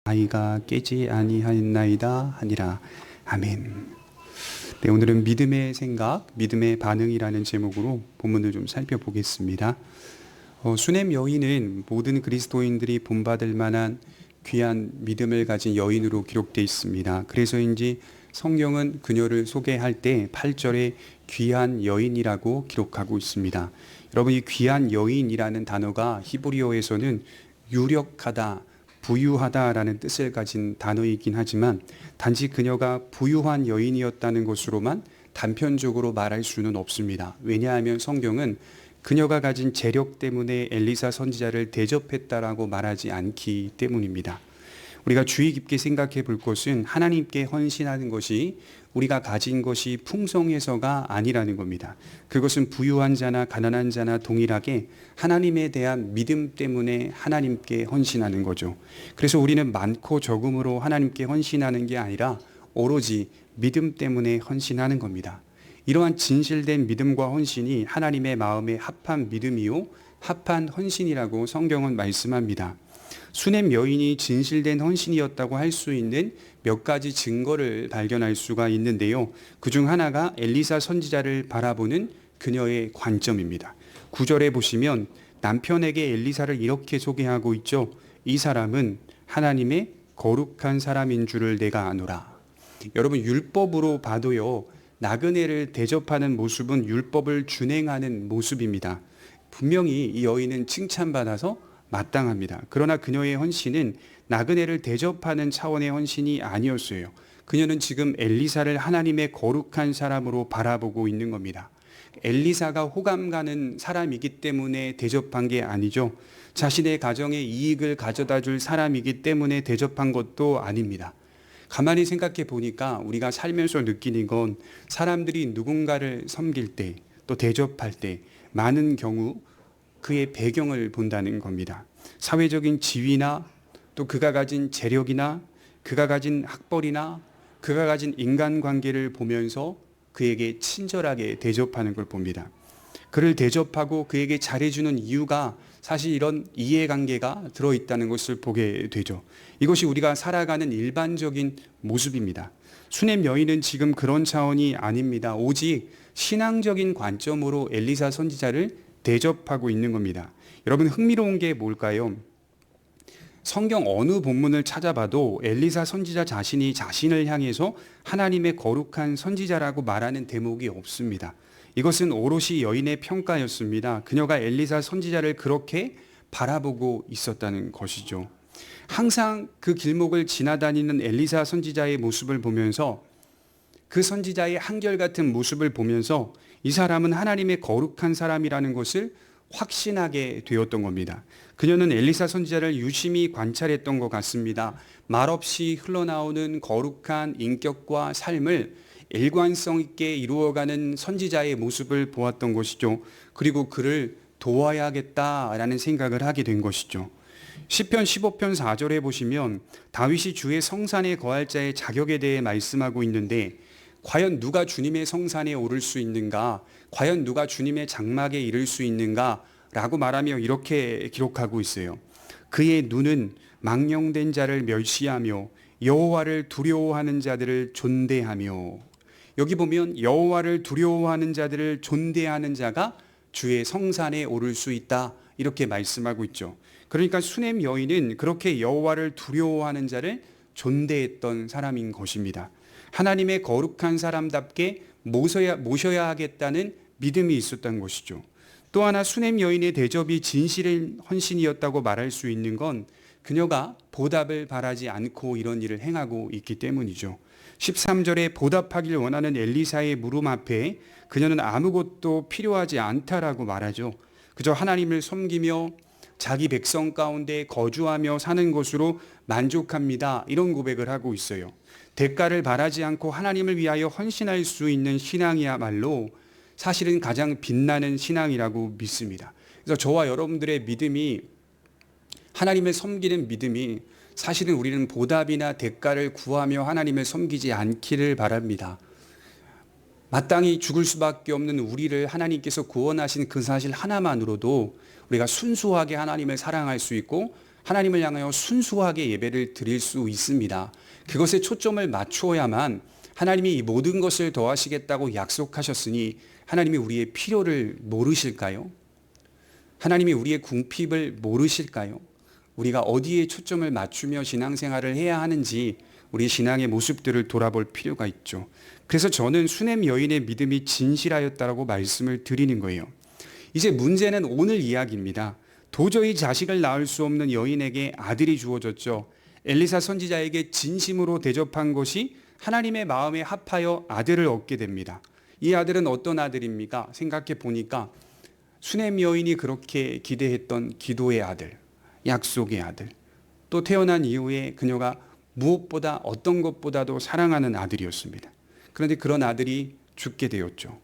아이가 깨지 아니하였나이다 하니라. 아멘. 네, 오늘은 믿음의 생각, 믿음의 반응이라는 제목으로 본문을 좀 살펴보겠습니다. 수냄 여인은 모든 그리스도인들이 본받을 만한 귀한 믿음을 가진 여인으로 기록되어 있습니다. 그래서인지 성경은 그녀를 소개할 때 8절에 귀한 여인이라고 기록하고 있습니다. 여러분, 이 귀한 여인이라는 단어가 히브리어에서는 유력하다, 부유하다라는 뜻을 가진 단어이긴 하지만 단지 그녀가 부유한 여인이었다는 것으로만 단편적으로 말할 수는 없습니다. 왜냐하면 성경은 그녀가 가진 재력 때문에 엘리사 선지자를 대접했다라고 말하지 않기 때문입니다. 우리가 주의 깊게 생각해 볼 것은 하나님께 헌신하는 것이 우리가 가진 것이 풍성해서가 아니라는 겁니다. 그것은 부유한 자나 가난한 자나 동일하게 하나님에 대한 믿음 때문에 하나님께 헌신하는 거죠. 그래서 우리는 많고 적음으로 하나님께 헌신하는 게 아니라 오로지 믿음 때문에 헌신하는 겁니다. 이러한 진실된 믿음과 헌신이 하나님의 마음에 합한 믿음이요 합한 헌신이라고 성경은 말씀합니다. 수냄 여인이 진실된 헌신이었다고 할 수 있는 몇 가지 증거를 발견할 수가 있는데요. 그중 하나가 엘리사 선지자를 바라보는 그녀의 관점입니다. 9절에 보시면 남편에게 엘리사를 이렇게 소개하고 있죠. 이 사람은 하나님의 거룩한 사람인 줄을 내가 아노라. 여러분, 율법으로 봐도요, 나그네를 대접하는 모습은 율법을 준행하는 모습입니다. 분명히 이 여인은 칭찬받아서 마땅합니다. 그러나 그녀의 헌신은 나그네를 대접하는 차원의 헌신이 아니었어요. 그녀는 지금 엘리사를 하나님의 거룩한 사람으로 바라보고 있는 겁니다. 엘리사가 호감 가는 사람이기 때문에 대접한 게 아니죠. 자신의 가정에 이익을 가져다 줄 사람이기 때문에 대접한 것도 아닙니다. 가만히 생각해 보니까 우리가 살면서 느끼는 건 사람들이 누군가를 섬길 때 또 대접할 때 많은 경우 그의 배경을 본다는 겁니다. 사회적인 지위나 또 그가 가진 재력이나 그가 가진 학벌이나 그가 가진 인간관계를 보면서 그에게 친절하게 대접하는 걸 봅니다. 그를 대접하고 그에게 잘해주는 이유가 사실 이런 이해관계가 들어있다는 것을 보게 되죠. 이것이 우리가 살아가는 일반적인 모습입니다. 수냄 여인은 지금 그런 차원이 아닙니다. 오직 신앙적인 관점으로 엘리사 선지자를 대접하고 있는 겁니다. 여러분, 흥미로운 게 뭘까요? 성경 어느 본문을 찾아봐도 엘리사 선지자 자신이 자신을 향해서 하나님의 거룩한 선지자라고 말하는 대목이 없습니다. 이것은 오롯이 여인의 평가였습니다. 그녀가 엘리사 선지자를 그렇게 바라보고 있었다는 것이죠. 항상 그 길목을 지나다니는 엘리사 선지자의 모습을 보면서 그 선지자의 한결같은 모습을 보면서 이 사람은 하나님의 거룩한 사람이라는 것을 확신하게 되었던 겁니다. 그녀는 엘리사 선지자를 유심히 관찰했던 것 같습니다. 말없이 흘러나오는 거룩한 인격과 삶을 일관성 있게 이루어가는 선지자의 모습을 보았던 것이죠. 그리고 그를 도와야겠다라는 생각을 하게 된 것이죠. 시편 15편 4절에 보시면 다윗이 주의 성산에 거할 자의 자격에 대해 말씀하고 있는데, 과연 누가 주님의 성산에 오를 수 있는가? 과연 누가 주님의 장막에 이를 수 있는가? 라고 말하며 이렇게 기록하고 있어요. 그의 눈은 망령된 자를 멸시하며 여호와를 두려워하는 자들을 존대하며. 여기 보면 여호와를 두려워하는 자들을 존대하는 자가 주의 성산에 오를 수 있다, 이렇게 말씀하고 있죠. 그러니까 수냄 여인은 그렇게 여호와를 두려워하는 자를 존대했던 사람인 것입니다. 하나님의 거룩한 사람답게 모셔야 하겠다는 믿음이 있었던 것이죠. 또 하나, 수냄 여인의 대접이 진실의 헌신이었다고 말할 수 있는 건 그녀가 보답을 바라지 않고 이런 일을 행하고 있기 때문이죠. 13절에 보답하길 원하는 엘리사의 물음 앞에 그녀는 아무것도 필요하지 않다라고 말하죠. 그저 하나님을 섬기며 자기 백성 가운데 거주하며 사는 것으로 만족합니다, 이런 고백을 하고 있어요. 대가를 바라지 않고 하나님을 위하여 헌신할 수 있는 신앙이야말로 사실은 가장 빛나는 신앙이라고 믿습니다. 그래서 저와 여러분들의 믿음이, 하나님을 섬기는 믿음이 사실은 우리는 보답이나 대가를 구하며 하나님을 섬기지 않기를 바랍니다. 마땅히 죽을 수밖에 없는 우리를 하나님께서 구원하신 그 사실 하나만으로도 우리가 순수하게 하나님을 사랑할 수 있고 하나님을 향하여 순수하게 예배를 드릴 수 있습니다. 그것에 초점을 맞추어야만 하나님이 이 모든 것을 더하시겠다고 약속하셨으니 하나님이 우리의 필요를 모르실까요? 하나님이 우리의 궁핍을 모르실까요? 우리가 어디에 초점을 맞추며 신앙생활을 해야 하는지 우리 신앙의 모습들을 돌아볼 필요가 있죠. 그래서 저는 수넴 여인의 믿음이 진실하였다라고 말씀을 드리는 거예요. 이제 문제는 오늘 이야기입니다. 도저히 자식을 낳을 수 없는 여인에게 아들이 주어졌죠. 엘리사 선지자에게 진심으로 대접한 것이 하나님의 마음에 합하여 아들을 얻게 됩니다. 이 아들은 어떤 아들입니까? 생각해 보니까 수넴 여인이 그렇게 기대했던 기도의 아들, 약속의 아들, 또 태어난 이후에 그녀가 무엇보다 어떤 것보다도 사랑하는 아들이었습니다. 그런데 그런 아들이 죽게 되었죠.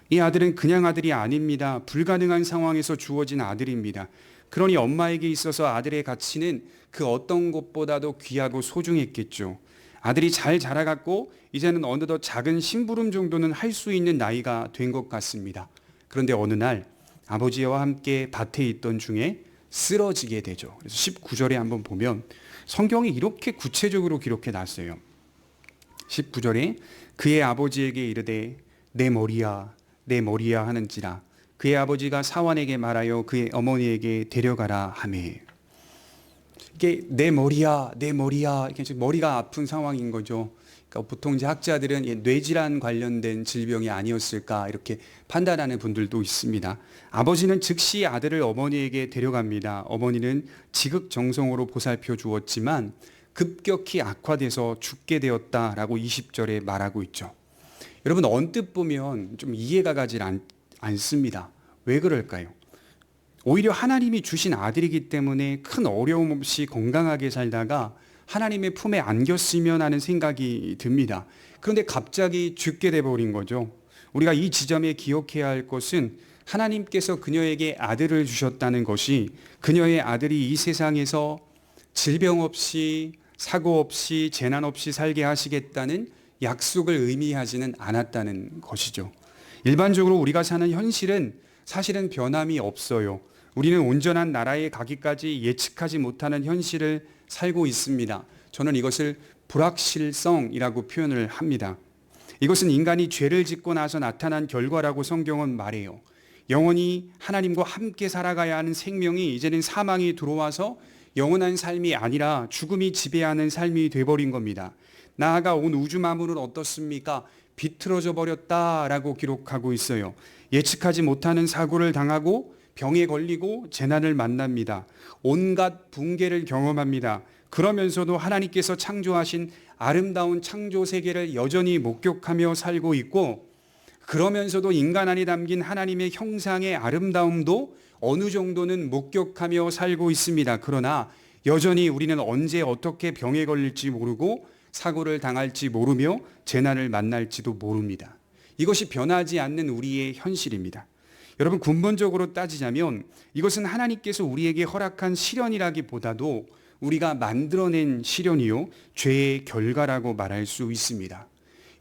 이 아들은 그냥 아들이 아닙니다. 불가능한 상황에서 주어진 아들입니다. 그러니 엄마에게 있어서 아들의 가치는 그 어떤 것보다도 귀하고 소중했겠죠. 아들이 잘 자라갔고 이제는 어느덧 작은 심부름 정도는 할 수 있는 나이가 된 것 같습니다. 그런데 어느 날 아버지와 함께 밭에 있던 중에 쓰러지게 되죠. 그래서 19절에 한번 보면 성경이 이렇게 구체적으로 기록해 놨어요. 19절에 그의 아버지에게 이르되 내 머리야 내 머리야 하는지라 그의 아버지가 사환에게 말하여 그의 어머니에게 데려가라 하매. 이게 내 머리야 이렇게 머리가 아픈 상황인 거죠. 그러니까 보통 이제 학자들은 뇌질환 관련된 질병이 아니었을까 이렇게 판단하는 분들도 있습니다. 아버지는 즉시 아들을 어머니에게 데려갑니다. 어머니는 지극정성으로 보살펴 주었지만 급격히 악화돼서 죽게 되었다라고 20절에 말하고 있죠. 여러분 언뜻 보면 좀 이해가 가지 않습니다. 왜 그럴까요? 오히려 하나님이 주신 아들이기 때문에 큰 어려움 없이 건강하게 살다가 하나님의 품에 안겼으면 하는 생각이 듭니다. 그런데 갑자기 죽게 돼버린 거죠. 우리가 이 지점에 기억해야 할 것은 하나님께서 그녀에게 아들을 주셨다는 것이 그녀의 아들이 이 세상에서 질병 없이 사고 없이 재난 없이 살게 하시겠다는 약속을 의미하지는 않았다는 것이죠. 일반적으로 우리가 사는 현실은 사실은 변함이 없어요. 우리는 온전한 나라에 가기까지 예측하지 못하는 현실을 살고 있습니다. 저는 이것을 불확실성이라고 표현을 합니다. 이것은 인간이 죄를 짓고 나서 나타난 결과라고 성경은 말해요. 영원히 하나님과 함께 살아가야 하는 생명이 이제는 사망이 들어와서 영원한 삶이 아니라 죽음이 지배하는 삶이 돼버린 겁니다. 나아가 온 우주 만물은 어떻습니까? 비틀어져 버렸다라고 기록하고 있어요. 예측하지 못하는 사고를 당하고 병에 걸리고 재난을 만납니다. 온갖 붕괴를 경험합니다. 그러면서도 하나님께서 창조하신 아름다운 창조 세계를 여전히 목격하며 살고 있고, 그러면서도 인간 안에 담긴 하나님의 형상의 아름다움도 어느 정도는 목격하며 살고 있습니다. 그러나 여전히 우리는 언제 어떻게 병에 걸릴지 모르고 사고를 당할지 모르며 재난을 만날지도 모릅니다. 이것이 변하지 않는 우리의 현실입니다. 여러분, 근본적으로 따지자면 이것은 하나님께서 우리에게 허락한 시련이라기보다도 우리가 만들어낸 시련이요 죄의 결과라고 말할 수 있습니다.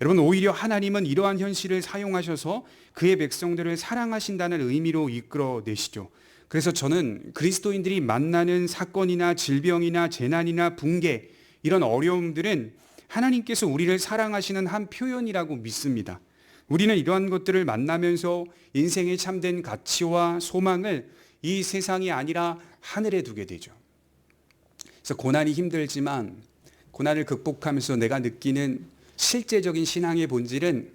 여러분, 오히려 하나님은 이러한 현실을 사용하셔서 그의 백성들을 사랑하신다는 의미로 이끌어내시죠. 그래서 저는 그리스도인들이 만나는 사건이나 질병이나 재난이나 붕괴, 이런 어려움들은 하나님께서 우리를 사랑하시는 한 표현이라고 믿습니다. 우리는 이러한 것들을 만나면서 인생의 참된 가치와 소망을 이 세상이 아니라 하늘에 두게 되죠. 그래서 고난이 힘들지만 고난을 극복하면서 내가 느끼는 실제적인 신앙의 본질은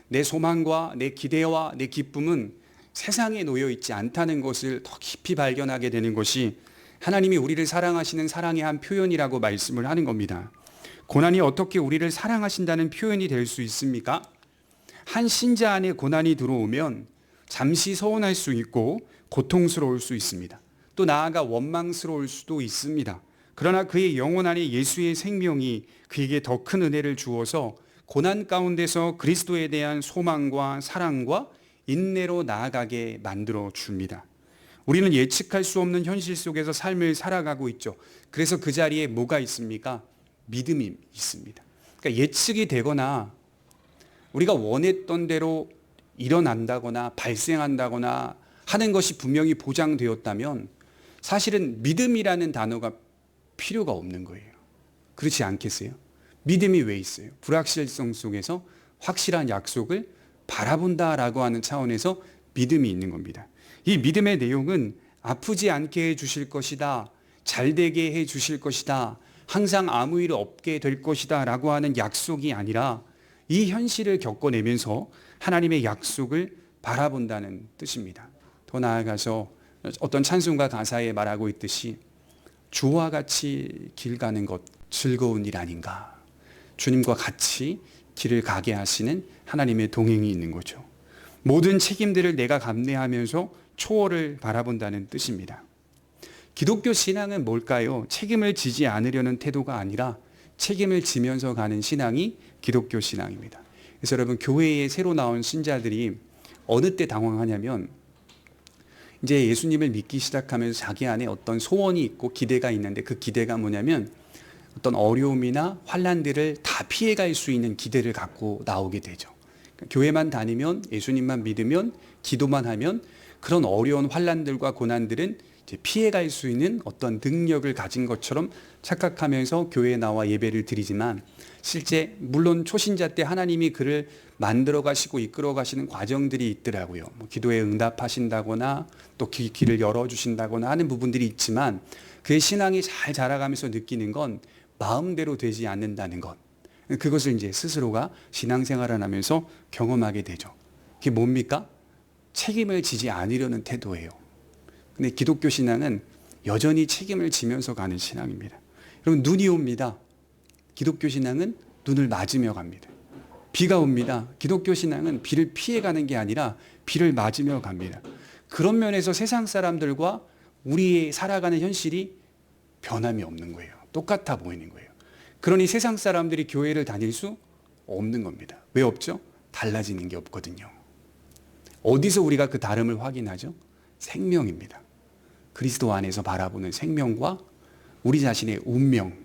내 소망과 내 기대와 내 기쁨은 세상에 놓여 있지 않다는 것을 더 깊이 발견하게 되는 것이 하나님이 우리를 사랑하시는 사랑의 한 표현이라고 말씀을 하는 겁니다. 고난이 어떻게 우리를 사랑하신다는 표현이 될 수 있습니까? 한 신자 안에 고난이 들어오면 잠시 서운할 수 있고 고통스러울 수 있습니다. 또 나아가 원망스러울 수도 있습니다. 그러나 그의 영혼 안에 예수의 생명이 그에게 더 큰 은혜를 주어서 고난 가운데서 그리스도에 대한 소망과 사랑과 인내로 나아가게 만들어 줍니다. 우리는 예측할 수 없는 현실 속에서 삶을 살아가고 있죠. 그래서 그 자리에 뭐가 있습니까? 믿음이 있습니다. 그러니까 예측이 되거나 우리가 원했던 대로 일어난다거나 발생한다거나 하는 것이 분명히 보장되었다면 사실은 믿음이라는 단어가 필요가 없는 거예요. 그렇지 않겠어요? 믿음이 왜 있어요? 불확실성 속에서 확실한 약속을 바라본다라고 하는 차원에서 믿음이 있는 겁니다. 이 믿음의 내용은 아프지 않게 해 주실 것이다, 잘 되게 해 주실 것이다, 항상 아무 일 없게 될 것이다 라고 하는 약속이 아니라 이 현실을 겪어내면서 하나님의 약속을 바라본다는 뜻입니다. 더 나아가서 어떤 찬송가 가사에 말하고 있듯이 주와 같이 길 가는 것 즐거운 일 아닌가. 주님과 같이 길을 가게 하시는 하나님의 동행이 있는 거죠. 모든 책임들을 내가 감내하면서 초월을 바라본다는 뜻입니다. 기독교 신앙은 뭘까요? 책임을 지지 않으려는 태도가 아니라 책임을 지면서 가는 신앙이 기독교 신앙입니다. 그래서 여러분, 교회에 새로 나온 신자들이 어느 때 당황하냐면 이제 예수님을 믿기 시작하면서 자기 안에 어떤 소원이 있고 기대가 있는데 그 기대가 뭐냐면 어떤 어려움이나 환난들을 다 피해갈 수 있는 기대를 갖고 나오게 되죠. 그러니까 교회만 다니면, 예수님만 믿으면, 기도만 하면 그런 어려운 환난들과 고난들은 이제 피해갈 수 있는 어떤 능력을 가진 것처럼 착각하면서 교회에 나와 예배를 드리지만 실제 물론 초신자 때 하나님이 그를 만들어 가시고 이끌어 가시는 과정들이 있더라고요. 뭐 기도에 응답하신다거나 또 길을 열어 주신다거나 하는 부분들이 있지만 그의 신앙이 잘 자라가면서 느끼는 건 마음대로 되지 않는다는 것. 그것을 이제 스스로가 신앙생활을 하면서 경험하게 되죠. 그게 뭡니까? 책임을 지지 않으려는 태도예요. 근데 기독교 신앙은 여전히 책임을 지면서 가는 신앙입니다. 여러분, 눈이 옵니다. 기독교 신앙은 눈을 맞으며 갑니다. 비가 옵니다. 기독교 신앙은 비를 피해가는 게 아니라 비를 맞으며 갑니다. 그런 면에서 세상 사람들과 우리의 살아가는 현실이 변함이 없는 거예요. 똑같아 보이는 거예요. 그러니 세상 사람들이 교회를 다닐 수 없는 겁니다. 왜 없죠? 달라지는 게 없거든요. 어디서 우리가 그 다름을 확인하죠? 생명입니다. 그리스도 안에서 바라보는 생명과 우리 자신의 운명,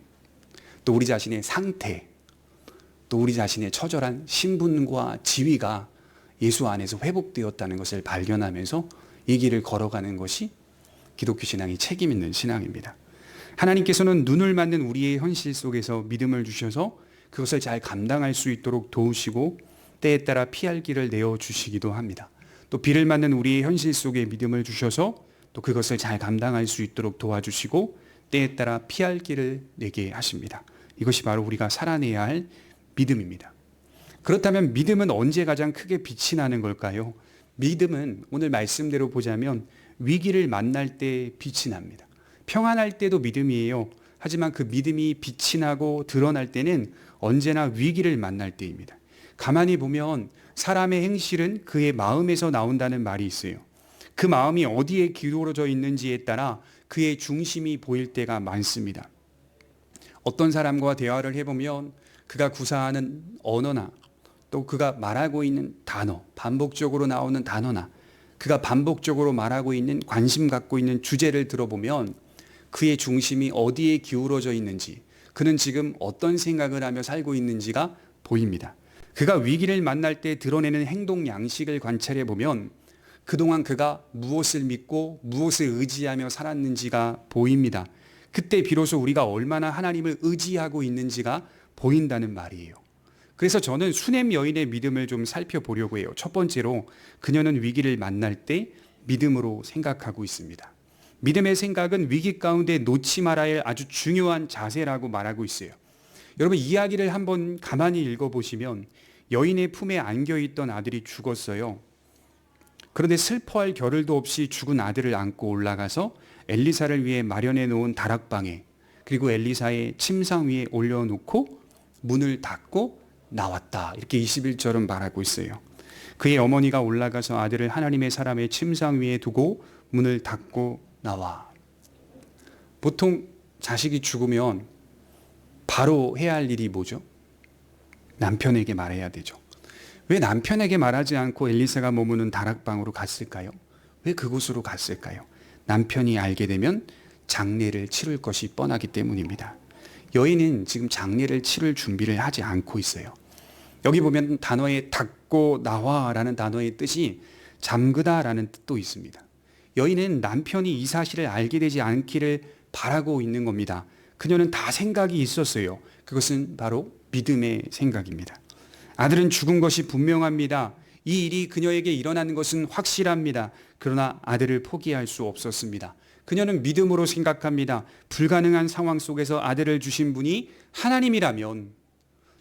또 우리 자신의 상태, 또 우리 자신의 처절한 신분과 지위가 예수 안에서 회복되었다는 것을 발견하면서 이 길을 걸어가는 것이 기독교 신앙이 책임 있는 신앙입니다. 하나님께서는 눈을 맞는 우리의 현실 속에서 믿음을 주셔서 그것을 잘 감당할 수 있도록 도우시고 때에 따라 피할 길을 내어주시기도 합니다. 또 비를 맞는 우리의 현실 속에 믿음을 주셔서 또 그것을 잘 감당할 수 있도록 도와주시고 때에 따라 피할 길을 내게 하십니다. 이것이 바로 우리가 살아내야 할 믿음입니다. 그렇다면 믿음은 언제 가장 크게 빛이 나는 걸까요? 믿음은 오늘 말씀대로 보자면 위기를 만날 때 빛이 납니다. 평안할 때도 믿음이에요. 하지만 그 믿음이 빛이 나고 드러날 때는 언제나 위기를 만날 때입니다. 가만히 보면 사람의 행실은 그의 마음에서 나온다는 말이 있어요. 그 마음이 어디에 기울어져 있는지에 따라 그의 중심이 보일 때가 많습니다. 어떤 사람과 대화를 해보면 그가 구사하는 언어나 또 그가 말하고 있는 단어, 반복적으로 나오는 단어나 그가 반복적으로 말하고 있는 관심 갖고 있는 주제를 들어보면 그의 중심이 어디에 기울어져 있는지, 그는 지금 어떤 생각을 하며 살고 있는지가 보입니다. 그가 위기를 만날 때 드러내는 행동 양식을 관찰해 보면 그동안 그가 무엇을 믿고 무엇을 의지하며 살았는지가 보입니다. 그때 비로소 우리가 얼마나 하나님을 의지하고 있는지가 보인다는 말이에요. 그래서 저는 수넴 여인의 믿음을 좀 살펴보려고 해요. 첫 번째로 그녀는 위기를 만날 때 믿음으로 생각하고 있습니다. 믿음의 생각은 위기 가운데 놓지 말아야 할 아주 중요한 자세라고 말하고 있어요. 여러분, 이야기를 한번 가만히 읽어보시면 여인의 품에 안겨있던 아들이 죽었어요. 그런데 슬퍼할 겨를도 없이 죽은 아들을 안고 올라가서 엘리사를 위해 마련해 놓은 다락방에, 그리고 엘리사의 침상 위에 올려놓고 문을 닫고 나왔다. 이렇게 21절은 말하고 있어요. 그의 어머니가 올라가서 아들을 하나님의 사람의 침상 위에 두고 문을 닫고 나와. 보통 자식이 죽으면 바로 해야 할 일이 뭐죠? 남편에게 말해야 되죠. 왜 남편에게 말하지 않고 엘리사가 머무는 다락방으로 갔을까요? 왜 그곳으로 갔을까요? 남편이 알게 되면 장례를 치를 것이 뻔하기 때문입니다. 여인은 지금 장례를 치를 준비를 하지 않고 있어요. 여기 보면 단어에 닫고 나와라는 단어의 뜻이 잠그다라는 뜻도 있습니다. 여인은 남편이 이 사실을 알게 되지 않기를 바라고 있는 겁니다. 그녀는 다 생각이 있었어요. 그것은 바로 믿음의 생각입니다. 아들은 죽은 것이 분명합니다. 이 일이 그녀에게 일어나는 것은 확실합니다. 그러나 아들을 포기할 수 없었습니다. 그녀는 믿음으로 생각합니다. 불가능한 상황 속에서 아들을 주신 분이 하나님이라면,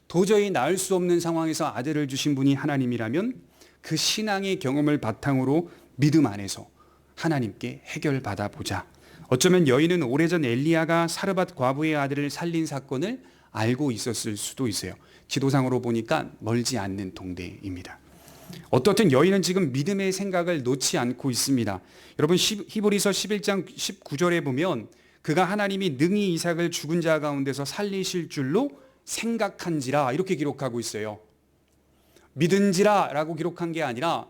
도저히 나을 수 없는 상황에서 아들을 주신 분이 하나님이라면 그 신앙의 경험을 바탕으로 믿음 안에서 하나님께 해결받아 보자. 어쩌면 여인은 오래전 엘리야가 사르밧 과부의 아들을 살린 사건을 알고 있었을 수도 있어요. 지도상으로 보니까 멀지 않는 동네입니다. 어떻든 여인은 지금 믿음의 생각을 놓지 않고 있습니다. 여러분, 히브리서 11장 19절에 보면 그가 하나님이 능히 이삭을 죽은 자 가운데서 살리실 줄로 생각한지라 이렇게 기록하고 있어요. 믿은지라 라고 기록한 게 아니라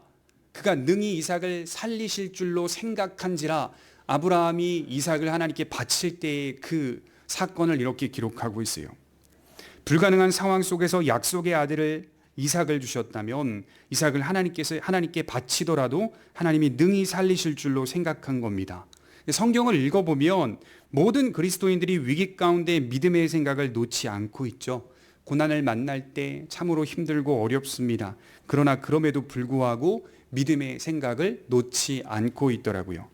그가 능히 이삭을 살리실 줄로 생각한지라, 아브라함이 이삭을 하나님께 바칠 때의 그 사건을 이렇게 기록하고 있어요. 불가능한 상황 속에서 약속의 아들을 이삭을 주셨다면 이삭을 하나님께 바치더라도 하나님이 능히 살리실 줄로 생각한 겁니다. 성경을 읽어보면 모든 그리스도인들이 위기 가운데 믿음의 생각을 놓지 않고 있죠. 고난을 만날 때 참으로 힘들고 어렵습니다. 그러나 그럼에도 불구하고 믿음의 생각을 놓지 않고 있더라고요.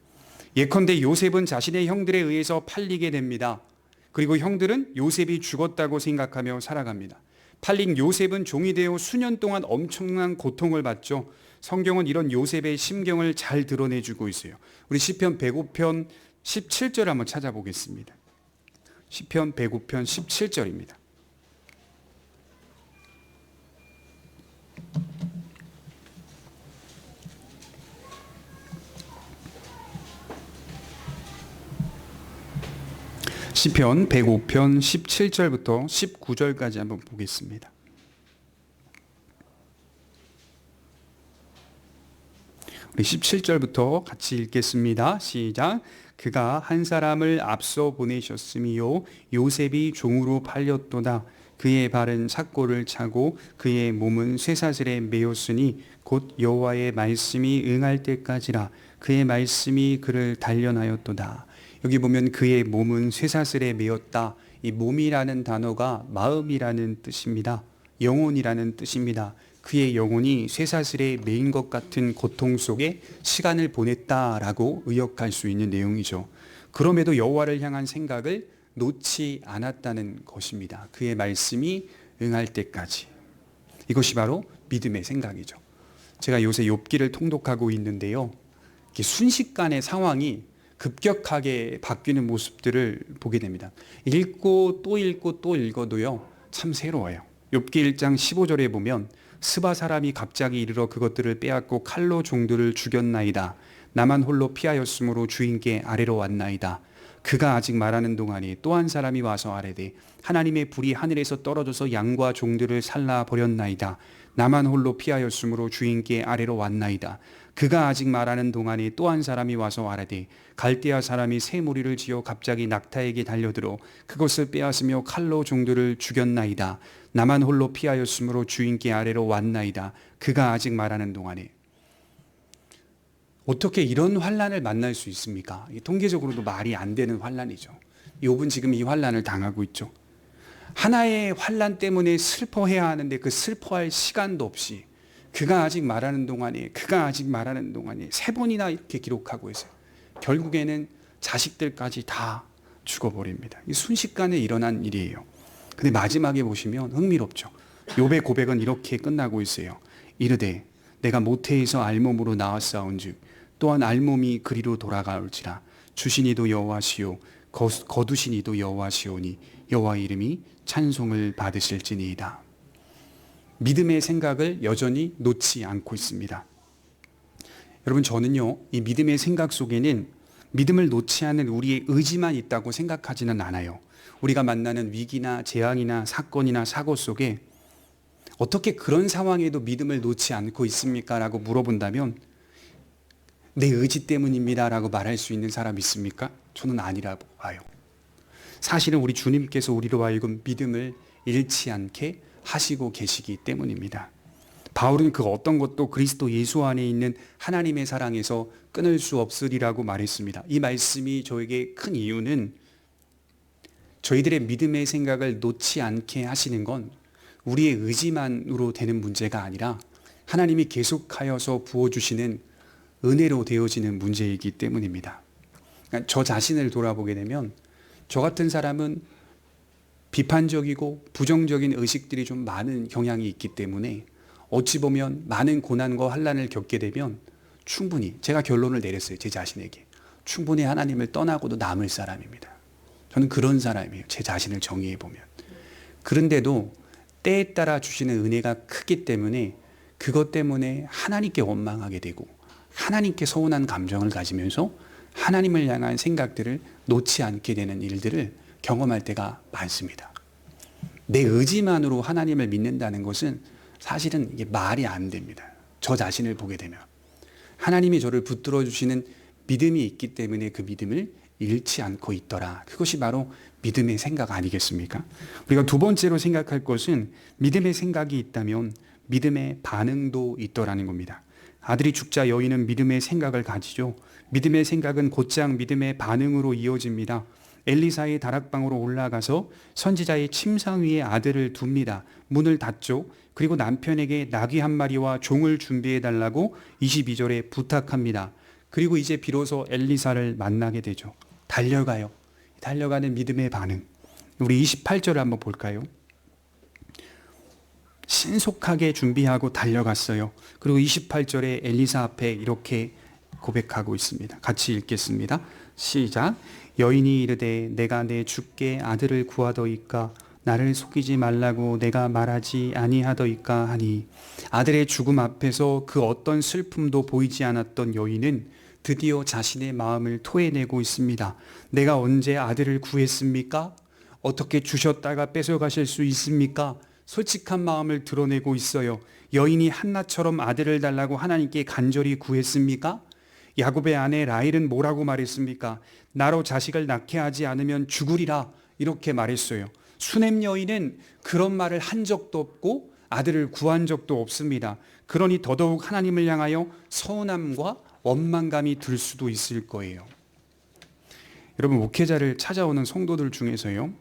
예컨대 요셉은 자신의 형들에 의해서 팔리게 됩니다. 그리고 형들은 요셉이 죽었다고 생각하며 살아갑니다. 팔린 요셉은 종이 되어 수년 동안 엄청난 고통을 받죠. 성경은 이런 요셉의 심경을 잘 드러내주고 있어요. 우리 시편 105편 17절 한번 찾아보겠습니다. 시편 105편 17절입니다. 시편 105편 17절부터 19절까지 한번 보겠습니다. 우리 17절부터 같이 읽겠습니다. 시작. 그가 한 사람을 앞서 보내셨으미요 요셉이 종으로 팔렸도다. 그의 발은 삭골을 차고 그의 몸은 쇠사슬에 매였으니 곧 여호와의 말씀이 응할 때까지라. 그의 말씀이 그를 단련하였도다. 여기 보면 그의 몸은 쇠사슬에 매였다. 이 몸이라는 단어가 마음이라는 뜻입니다. 영혼이라는 뜻입니다. 그의 영혼이 쇠사슬에 매인 것 같은 고통 속에 시간을 보냈다라고 의역할 수 있는 내용이죠. 그럼에도 여호와를 향한 생각을 놓지 않았다는 것입니다. 그의 말씀이 응할 때까지. 이것이 바로 믿음의 생각이죠. 제가 요새 욥기를 통독하고 있는데요. 이렇게 순식간에 상황이 급격하게 바뀌는 모습들을 보게 됩니다. 읽고 또 읽고 또 읽어도요, 참 새로워요. 욥기 1장 15절에 보면 스바 사람이 갑자기 이르러 그것들을 빼앗고 칼로 종들을 죽였나이다. 나만 홀로 피하였으므로 주인께 아래로 왔나이다. 그가 아직 말하는 동안에 또 한 사람이 와서 아뢰되 하나님의 불이 하늘에서 떨어져서 양과 종들을 살라 버렸나이다. 나만 홀로 피하였으므로 주인께 아래로 왔나이다. 그가 아직 말하는 동안에 또 한 사람이 와서 아뢰되 갈대아 사람이 새 무리를 지어 갑자기 낙타에게 달려들어 그것을 빼앗으며 칼로 종들을 죽였나이다. 나만 홀로 피하였으므로 주인께 아래로 왔나이다. 그가 아직 말하는 동안에. 어떻게 이런 환난을 만날 수 있습니까? 통계적으로도 말이 안 되는 환난이죠. 욥은 지금 이 환난을 당하고 있죠. 하나의 환난 때문에 슬퍼해야 하는데 그 슬퍼할 시간도 없이 그가 아직 말하는 동안에 세 번이나 이렇게 기록하고 있어요. 결국에는 자식들까지 다 죽어버립니다. 이 순식간에 일어난 일이에요. 근데 마지막에 보시면 흥미롭죠. 욥의 고백은 이렇게 끝나고 있어요. 이르되 내가 모태에서 알몸으로 나왔사온즉 또한 알몸이 그리로 돌아가올지라. 주신 이도 여호와시요 거두신 이도 여호와시오니 여호와의 이름이 찬송을 받으실지니이다. 믿음의 생각을 여전히 놓지 않고 있습니다. 여러분, 저는요, 이 믿음의 생각 속에는 믿음을 놓지 않는 우리의 의지만 있다고 생각하지는 않아요. 우리가 만나는 위기나 재앙이나 사건이나 사고 속에 어떻게 그런 상황에도 믿음을 놓지 않고 있습니까? 라고 물어본다면 내 의지 때문입니다 라고 말할 수 있는 사람 있습니까? 저는 아니라고 봐요. 사실은 우리 주님께서 우리로 하여금 믿음을 잃지 않게 하시고 계시기 때문입니다. 바울은 그 어떤 것도 그리스도 예수 안에 있는 하나님의 사랑에서 끊을 수 없으리라고 말했습니다. 이 말씀이 저에게 큰 이유는 저희들의 믿음의 생각을 놓지 않게 하시는 건 우리의 의지만으로 되는 문제가 아니라 하나님이 계속하여서 부어주시는 은혜로 되어지는 문제이기 때문입니다. 그러니까 저 자신을 돌아보게 되면 저 같은 사람은 비판적이고 부정적인 의식들이 좀 많은 경향이 있기 때문에 어찌 보면 많은 고난과 환난을 겪게 되면 충분히 제가 결론을 내렸어요. 제 자신에게. 충분히 하나님을 떠나고도 남을 사람입니다. 저는 그런 사람이에요. 제 자신을 정의해 보면. 그런데도 때에 따라 주시는 은혜가 크기 때문에 그것 때문에 하나님께 원망하게 되고 하나님께 서운한 감정을 가지면서 하나님을 향한 생각들을 놓지 않게 되는 일들을 경험할 때가 많습니다. 내 의지만으로 하나님을 믿는다는 것은 사실은 이게 말이 안 됩니다. 저 자신을 보게 되면. 하나님이 저를 붙들어 주시는 믿음이 있기 때문에 그 믿음을 잃지 않고 있더라. 그것이 바로 믿음의 생각 아니겠습니까? 우리가 두 번째로 생각할 것은 믿음의 생각이 있다면 믿음의 반응도 있더라는 겁니다. 아들이 죽자 여인은 믿음의 생각을 가지죠. 믿음의 생각은 곧장 믿음의 반응으로 이어집니다. 엘리사의 다락방으로 올라가서 선지자의 침상 위에 아들을 둡니다. 문을 닫죠. 그리고 남편에게 나귀 한 마리와 종을 준비해 달라고 22절에 부탁합니다. 그리고 이제 비로소 엘리사를 만나게 되죠. 달려가요. 달려가는 믿음의 반응. 우리 28절을 한번 볼까요? 신속하게 준비하고 달려갔어요. 그리고 28절에 엘리사 앞에 이렇게 고백하고 있습니다. 같이 읽겠습니다. 시작. 여인이 이르되 내가 내 주께 아들을 구하더이까 나를 속이지 말라고 내가 말하지 아니하더이까 하니 아들의 죽음 앞에서 그 어떤 슬픔도 보이지 않았던 여인은 드디어 자신의 마음을 토해내고 있습니다. 내가 언제 아들을 구했습니까? 어떻게 주셨다가 뺏어가실 수 있습니까? 솔직한 마음을 드러내고 있어요. 여인이 한나처럼 아들을 달라고 하나님께 간절히 구했습니까? 야곱의 아내 라헬은 뭐라고 말했습니까? 나로 자식을 낳게 하지 않으면 죽으리라 이렇게 말했어요. 수넴 여인은 그런 말을 한 적도 없고 아들을 구한 적도 없습니다. 그러니 더더욱 하나님을 향하여 서운함과 원망감이 들 수도 있을 거예요. 여러분, 목회자를 찾아오는 성도들 중에서요,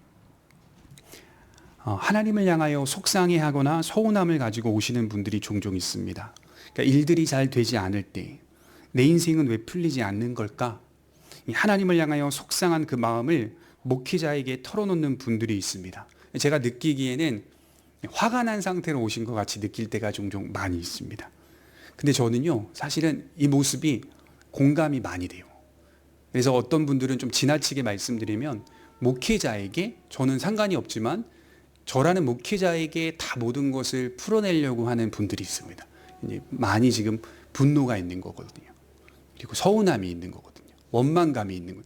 하나님을 향하여 속상해하거나 서운함을 가지고 오시는 분들이 종종 있습니다. 그러니까 일들이 잘 되지 않을 때 내 인생은 왜 풀리지 않는 걸까? 하나님을 향하여 속상한 그 마음을 목회자에게 털어놓는 분들이 있습니다. 제가 느끼기에는 화가 난 상태로 오신 것 같이 느낄 때가 종종 많이 있습니다. 근데 저는요, 사실은 이 모습이 공감이 많이 돼요. 그래서 어떤 분들은 좀 지나치게 말씀드리면 목회자에게 저는 상관이 없지만 저라는 목회자에게 다 모든 것을 풀어내려고 하는 분들이 있습니다. 이제 많이 지금 분노가 있는 거거든요. 그리고 서운함이 있는 거거든요. 원망감이 있는 거예요.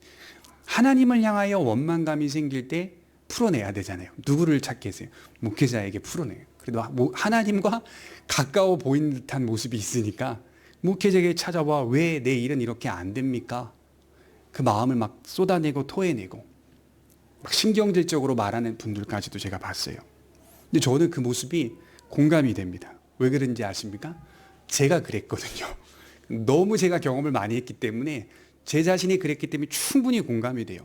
하나님을 향하여 원망감이 생길 때 풀어내야 되잖아요. 누구를 찾겠어요? 목회자에게 풀어내요. 그래도 하나님과 가까워 보이는 듯한 모습이 있으니까 목회자에게 찾아와 왜 내 일은 이렇게 안 됩니까? 그 마음을 막 쏟아내고 토해내고 막 신경질적으로 말하는 분들까지도 제가 봤어요. 근데 저는 그 모습이 공감이 됩니다. 왜 그런지 아십니까? 제가 그랬거든요. 너무 제가 경험을 많이 했기 때문에 제 자신이 그랬기 때문에 충분히 공감이 돼요.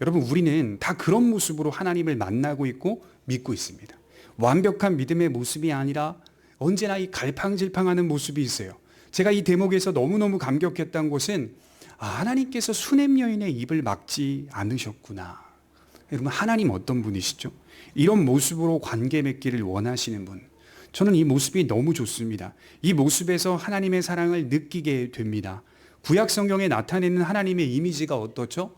여러분, 우리는 다 그런 모습으로 하나님을 만나고 있고 믿고 있습니다. 완벽한 믿음의 모습이 아니라 언제나 이 갈팡질팡하는 모습이 있어요. 제가 이 대목에서 너무너무 감격했던 것은 하나님께서 수넴 여인의 입을 막지 않으셨구나. 여러분, 하나님 어떤 분이시죠? 이런 모습으로 관계 맺기를 원하시는 분. 저는 이 모습이 너무 좋습니다. 이 모습에서 하나님의 사랑을 느끼게 됩니다. 구약 성경에 나타내는 하나님의 이미지가 어떻죠?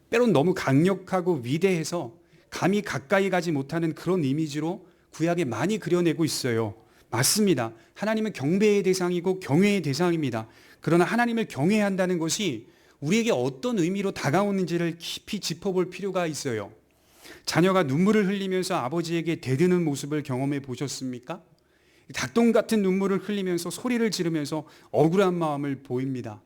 때론 너무 강력하고 위대해서 감히 가까이 가지 못하는 그런 이미지로 구약에 많이 그려내고 있어요. 맞습니다. 하나님은 경배의 대상이고 경외의 대상입니다. 그러나 하나님을 경외한다는 것이 우리에게 어떤 의미로 다가오는지를 깊이 짚어볼 필요가 있어요. 자녀가 눈물을 흘리면서 아버지에게 대드는 모습을 경험해 보셨습니까? 닭똥 같은 눈물을 흘리면서 소리를 지르면서 억울한 마음을 보입니다.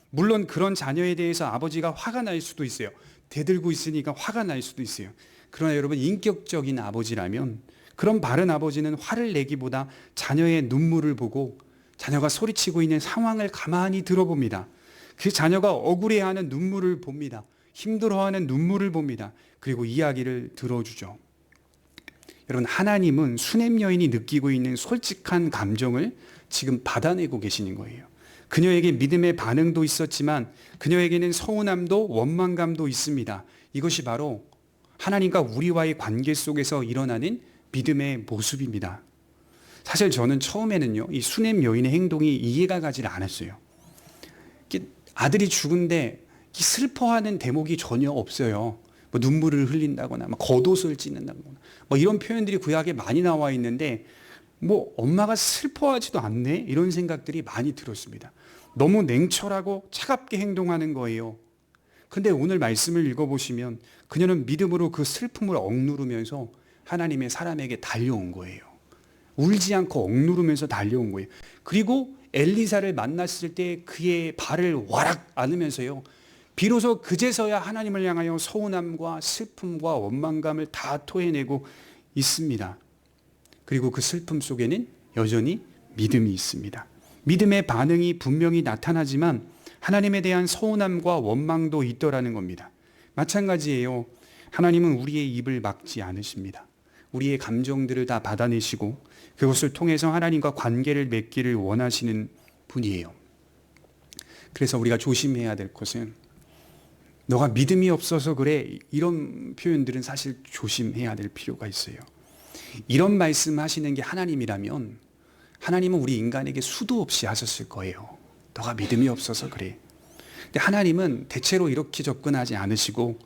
물론 그런 자녀에 대해서 아버지가 화가 날 수도 있어요. 대들고 있으니까 화가 날 수도 있어요. 그러나 여러분, 인격적인 아버지라면 그런 바른 아버지는 화를 내기보다 자녀의 눈물을 보고 자녀가 소리치고 있는 상황을 가만히 들어봅니다. 그 자녀가 억울해하는 눈물을 봅니다. 힘들어하는 눈물을 봅니다. 그리고 이야기를 들어주죠. 여러분, 하나님은 수냄 여인이 느끼고 있는 솔직한 감정을 지금 받아내고 계시는 거예요. 그녀에게 믿음의 반응도 있었지만 그녀에게는 서운함도 원망감도 있습니다. 이것이 바로 하나님과 우리와의 관계 속에서 일어나는 믿음의 모습입니다. 사실 저는 처음에는요, 이 수냄 여인의 행동이 이해가 가지 않았어요. 아들이 죽은데 슬퍼하는 대목이 전혀 없어요. 뭐 눈물을 흘린다거나 겉옷을 찢는다거나 이런 표현들이 구약에 많이 나와 있는데 엄마가 슬퍼하지도 않네, 이런 생각들이 많이 들었습니다. 너무 냉철하고 차갑게 행동하는 거예요. 근데 오늘 말씀을 읽어보시면 그녀는 믿음으로 그 슬픔을 억누르면서 하나님의 사람에게 달려온 거예요. 울지 않고 억누르면서 달려온 거예요. 그리고 엘리사를 만났을 때 그의 발을 와락 안으면서요, 비로소 그제서야 하나님을 향하여 서운함과 슬픔과 원망감을 다 토해내고 있습니다. 그리고 그 슬픔 속에는 여전히 믿음이 있습니다. 믿음의 반응이 분명히 나타나지만 하나님에 대한 서운함과 원망도 있더라는 겁니다. 마찬가지예요. 하나님은 우리의 입을 막지 않으십니다. 우리의 감정들을 다 받아내시고 그것을 통해서 하나님과 관계를 맺기를 원하시는 분이에요. 그래서 우리가 조심해야 될 것은, 너가 믿음이 없어서 그래, 이런 표현들은 사실 조심해야 될 필요가 있어요. 이런 말씀 하시는 게 하나님이라면 하나님은 우리 인간에게 수도 없이 하셨을 거예요. 너가 믿음이 없어서 그래. 근데 하나님은 대체로 이렇게 접근하지 않으시고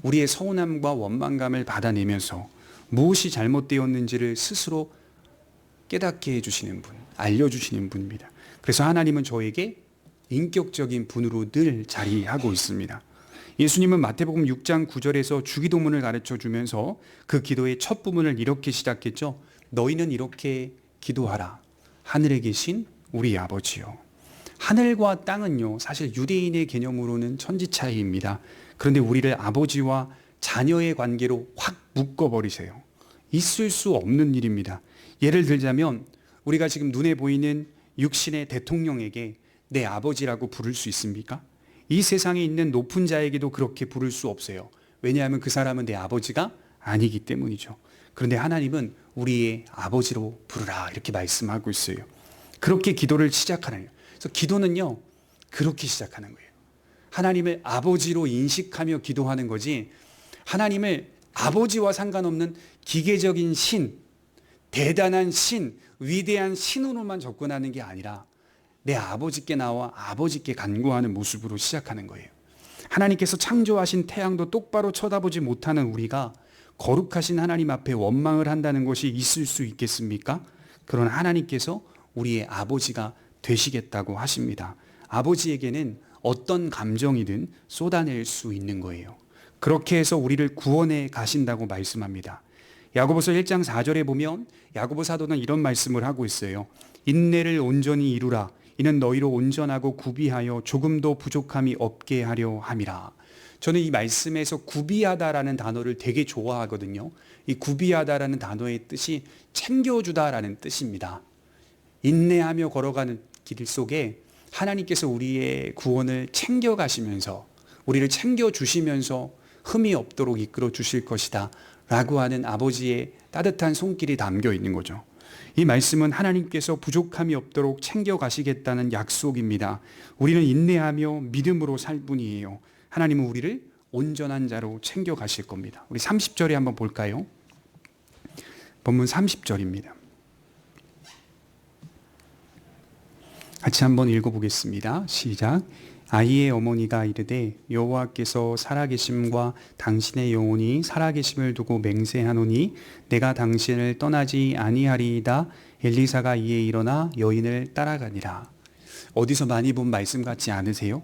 우리의 서운함과 원망감을 받아내면서 무엇이 잘못되었는지를 스스로 깨닫게 해주시는 분, 알려주시는 분입니다. 그래서 하나님은 저에게 인격적인 분으로 늘 자리하고 있습니다. 예수님은 마태복음 6장 9절에서 주기도문을 가르쳐 주면서 그 기도의 첫 부분을 이렇게 시작했죠. 너희는 이렇게 기도하라. 하늘에 계신 우리 아버지요. 하늘과 땅은요, 사실 유대인의 개념으로는 천지 차이입니다. 그런데 우리를 아버지와 자녀의 관계로 확 묶어버리세요. 있을 수 없는 일입니다. 예를 들자면 우리가 지금 눈에 보이는 육신의 대통령에게 내 아버지라고 부를 수 있습니까? 이 세상에 있는 높은 자에게도 그렇게 부를 수 없어요. 왜냐하면 그 사람은 내 아버지가 아니기 때문이죠. 그런데 하나님은 우리의 아버지로 부르라, 이렇게 말씀하고 있어요. 그렇게 기도를 시작하는 거예요. 그래서 기도는요, 그렇게 시작하는 거예요. 하나님을 아버지로 인식하며 기도하는 거지, 하나님을 아버지와 상관없는 기계적인 신, 대단한 신, 위대한 신으로만 접근하는 게 아니라 내 아버지께 나와 아버지께 간구하는 모습으로 시작하는 거예요. 하나님께서 창조하신 태양도 똑바로 쳐다보지 못하는 우리가 거룩하신 하나님 앞에 원망을 한다는 것이 있을 수 있겠습니까? 그러나 하나님께서 우리의 아버지가 되시겠다고 하십니다. 아버지에게는 어떤 감정이든 쏟아낼 수 있는 거예요. 그렇게 해서 우리를 구원해 가신다고 말씀합니다. 야고보서 1장 4절에 보면 야고보 사도는 이런 말씀을 하고 있어요. 인내를 온전히 이루라. 이는 너희로 온전하고 구비하여 조금도 부족함이 없게 하려 함이라. 저는 이 말씀에서 구비하다라는 단어를 되게 좋아하거든요. 이 구비하다라는 단어의 뜻이 챙겨주다라는 뜻입니다. 인내하며 걸어가는 길 속에 하나님께서 우리의 구원을 챙겨가시면서, 우리를 챙겨주시면서 흠이 없도록 이끌어 주실 것이다 라고 하는 아버지의 따뜻한 손길이 담겨 있는 거죠. 이 말씀은 하나님께서 부족함이 없도록 챙겨가시겠다는 약속입니다. 우리는 인내하며 믿음으로 살 뿐이에요. 하나님은 우리를 온전한 자로 챙겨가실 겁니다. 우리 30절에 한번 볼까요? 본문 30절입니다. 같이 한번 읽어보겠습니다. 시작. 아이의 어머니가 이르되 여호와께서 살아계심과 당신의 영혼이 살아계심을 두고 맹세하노니 내가 당신을 떠나지 아니하리이다. 엘리사가 이에 일어나 여인을 따라가니라. 어디서 많이 본 말씀 같지 않으세요?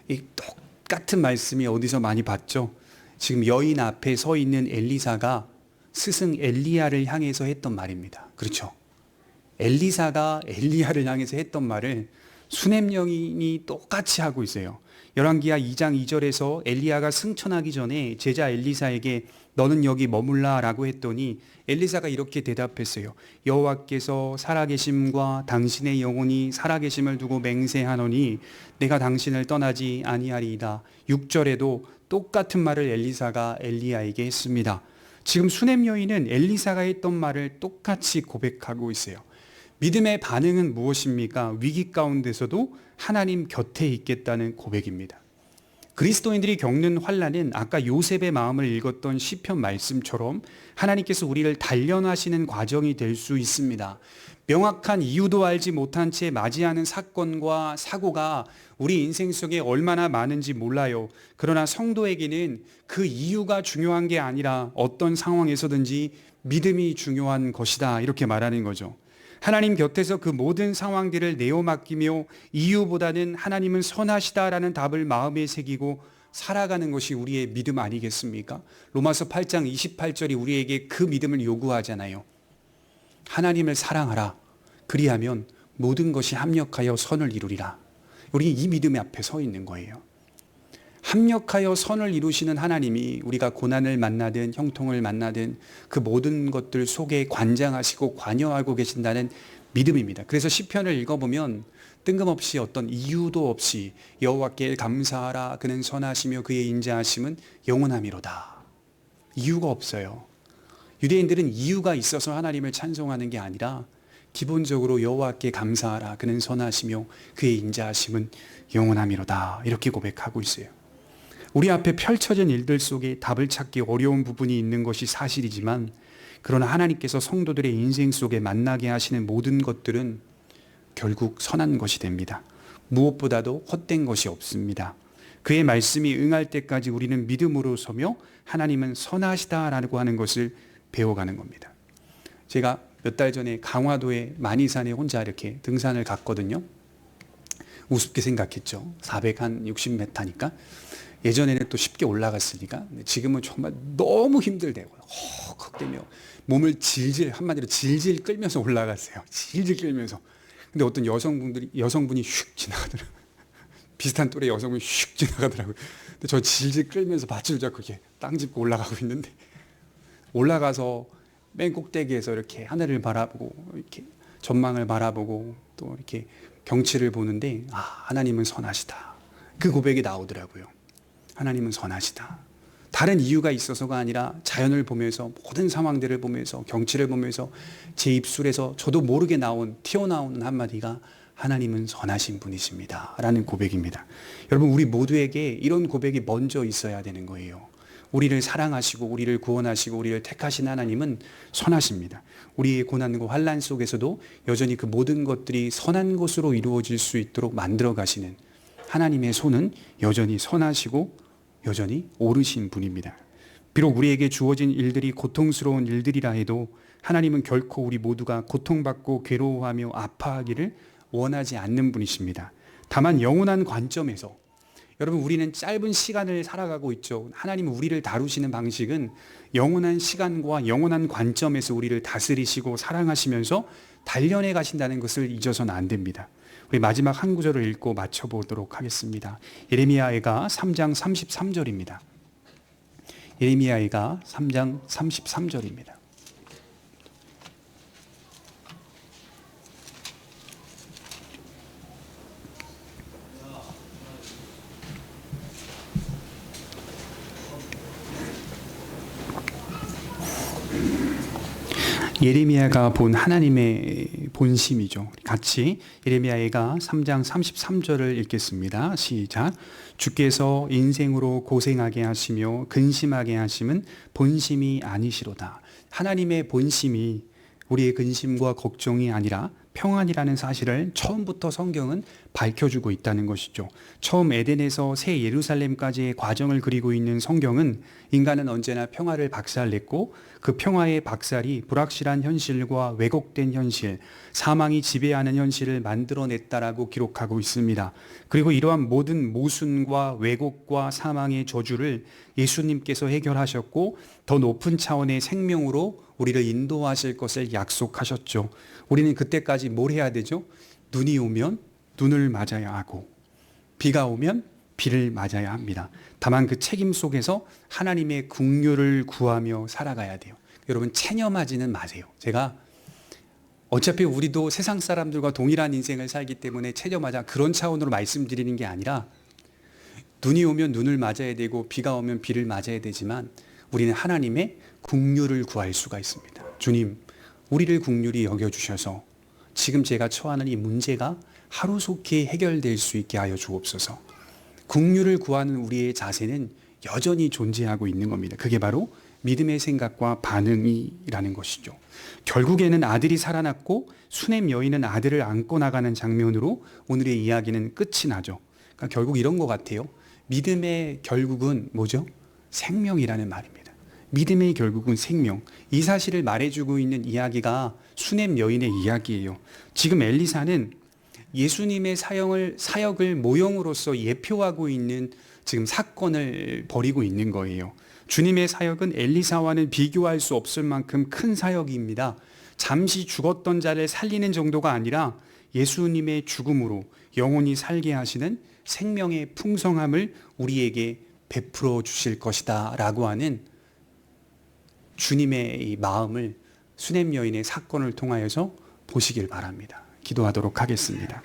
이 똑같은 말씀이 어디서 많이 봤죠? 지금 여인 앞에 서 있는 엘리사가 스승 엘리야를 향해서 했던 말입니다. 그렇죠? 엘리사가 엘리야를 향해서 했던 말을 수냄 여인이 똑같이 하고 있어요. 열왕기하 2장 2절에서 엘리야가 승천하기 전에 제자 엘리사에게 너는 여기 머물라라고 했더니 엘리사가 이렇게 대답했어요. 여호와께서 살아계심과 당신의 영혼이 살아계심을 두고 맹세하노니 내가 당신을 떠나지 아니하리이다. 6절에도 똑같은 말을 엘리사가 엘리야에게 했습니다. 지금 수넴 여인은 엘리사가 했던 말을 똑같이 고백하고 있어요. 믿음의 반응은 무엇입니까? 위기 가운데서도 하나님 곁에 있겠다는 고백입니다. 그리스도인들이 겪는 환난은 아까 요셉의 마음을 읽었던 시편 말씀처럼 하나님께서 우리를 단련하시는 과정이 될 수 있습니다. 명확한 이유도 알지 못한 채 맞이하는 사건과 사고가 우리 인생 속에 얼마나 많은지 몰라요. 그러나 성도에게는 그 이유가 중요한 게 아니라 어떤 상황에서든지 믿음이 중요한 것이다, 이렇게 말하는 거죠. 하나님 곁에서 그 모든 상황들을 내어 맡기며 이유보다는 하나님은 선하시다라는 답을 마음에 새기고 살아가는 것이 우리의 믿음 아니겠습니까? 로마서 8장 28절이 우리에게 그 믿음을 요구하잖아요. 하나님을 사랑하라. 그리하면 모든 것이 합력하여 선을 이루리라. 우리는 이 믿음의 앞에 서 있는 거예요. 합력하여 선을 이루시는 하나님이 우리가 고난을 만나든 형통을 만나든 그 모든 것들 속에 관장하시고 관여하고 계신다는 믿음입니다. 그래서 시편을 읽어보면 뜬금없이 어떤 이유도 없이 여호와께 감사하라. 그는 선하시며 그의 인자하심은 영원함이로다. 이유가 없어요. 유대인들은 이유가 있어서 하나님을 찬송하는 게 아니라 기본적으로 여호와께 감사하라. 그는 선하시며 그의 인자하심은 영원함이로다. 이렇게 고백하고 있어요. 우리 앞에 펼쳐진 일들 속에 답을 찾기 어려운 부분이 있는 것이 사실이지만, 그러나 하나님께서 성도들의 인생 속에 만나게 하시는 모든 것들은 결국 선한 것이 됩니다. 무엇보다도 헛된 것이 없습니다. 그의 말씀이 응할 때까지 우리는 믿음으로 서며 하나님은 선하시다라고 하는 것을 배워가는 겁니다. 제가 몇 달 전에 강화도의 만이산에 혼자 이렇게 등산을 갔거든요. 우습게 생각했죠. 460m니까. 예전에는 또 쉽게 올라갔으니까. 지금은 정말 너무 힘들대요. 헉헉대며 몸을 한마디로 질질 끌면서 올라갔어요. 질질 끌면서. 근데 어떤 여성분이 슉 지나가더라고요. 비슷한 또래 여성분이 슉 지나가더라고요. 근데 저 질질 끌면서 밧줄 잡고 이렇게 땅 짚고 올라가고 있는데, 올라가서 맨 꼭대기에서 이렇게 하늘을 바라보고 이렇게 전망을 바라보고 또 이렇게 경치를 보는데, 하나님은 선하시다. 그 고백이 나오더라고요. 하나님은 선하시다. 다른 이유가 있어서가 아니라 자연을 보면서, 모든 상황들을 보면서, 경치를 보면서 제 입술에서 저도 모르게 튀어나오는 한마디가 하나님은 선하신 분이십니다 라는 고백입니다. 여러분, 우리 모두에게 이런 고백이 먼저 있어야 되는 거예요. 우리를 사랑하시고 우리를 구원하시고 우리를 택하신 하나님은 선하십니다. 우리의 고난과 환난 속에서도 여전히 그 모든 것들이 선한 것으로 이루어질 수 있도록 만들어 가시는 하나님의 손은 여전히 선하시고 여전히 옳으신 분입니다. 비록 우리에게 주어진 일들이 고통스러운 일들이라 해도 하나님은 결코 우리 모두가 고통받고 괴로워하며 아파하기를 원하지 않는 분이십니다. 다만 영원한 관점에서, 여러분, 우리는 짧은 시간을 살아가고 있죠. 하나님은 우리를 다루시는 방식은 영원한 시간과 영원한 관점에서 우리를 다스리시고 사랑하시면서 단련해 가신다는 것을 잊어서는 안 됩니다. 우리 마지막 한 구절을 읽고 마쳐보도록 하겠습니다. 예레미야가 3장 33절입니다. 예레미야가 3장 33절입니다. 예레미야가 본 하나님의 본심이죠. 같이 예레미야가 3장 33절을 읽겠습니다. 시작. 주께서 인생으로 고생하게 하시며 근심하게 하심은 본심이 아니시로다. 하나님의 본심이 우리의 근심과 걱정이 아니라 평안이라는 사실을 처음부터 성경은 밝혀주고 있다는 것이죠. 처음 에덴에서 새 예루살렘까지의 과정을 그리고 있는 성경은 인간은 언제나 평화를 박살냈고 그 평화의 박살이 불확실한 현실과 왜곡된 현실, 사망이 지배하는 현실을 만들어냈다라고 기록하고 있습니다. 그리고 이러한 모든 모순과 왜곡과 사망의 저주를 예수님께서 해결하셨고 더 높은 차원의 생명으로 우리를 인도하실 것을 약속하셨죠. 우리는 그때까지 뭘 해야 되죠? 눈이 오면 눈을 맞아야 하고, 비가 오면 비를 맞아야 합니다. 다만 그 책임 속에서 하나님의 긍휼을 구하며 살아가야 돼요. 여러분 체념하지는 마세요. 제가 어차피 우리도 세상 사람들과 동일한 인생을 살기 때문에 체념하자 그런 차원으로 말씀드리는 게 아니라 눈이 오면 눈을 맞아야 되고 비가 오면 비를 맞아야 되지만 우리는 하나님의 긍휼을 구할 수가 있습니다. 주님, 우리를 긍휼히 여겨주셔서 지금 제가 처하는 이 문제가 하루속히 해결될 수 있게 하여 주옵소서. 긍휼을 구하는 우리의 자세는 여전히 존재하고 있는 겁니다. 그게 바로 믿음의 생각과 반응이라는 것이죠. 결국에는 아들이 살아났고 수넴 여인은 아들을 안고 나가는 장면으로 오늘의 이야기는 끝이 나죠. 그러니까 결국 이런 것 같아요. 믿음의 결국은 뭐죠? 생명이라는 말입니다. 믿음의 결국은 생명. 이 사실을 말해주고 있는 이야기가 수넴 여인의 이야기예요. 지금 엘리사는 예수님의 사역을 모형으로서 예표하고 있는 지금 사건을 벌이고 있는 거예요. 주님의 사역은 엘리사와는 비교할 수 없을 만큼 큰 사역입니다. 잠시 죽었던 자를 살리는 정도가 아니라 예수님의 죽음으로 영원히 살게 하시는 생명의 풍성함을 우리에게 베풀어 주실 것이다 라고 하는 주님의 이 마음을 수넴 여인의 사건을 통하여서 보시길 바랍니다. 기도하도록 하겠습니다.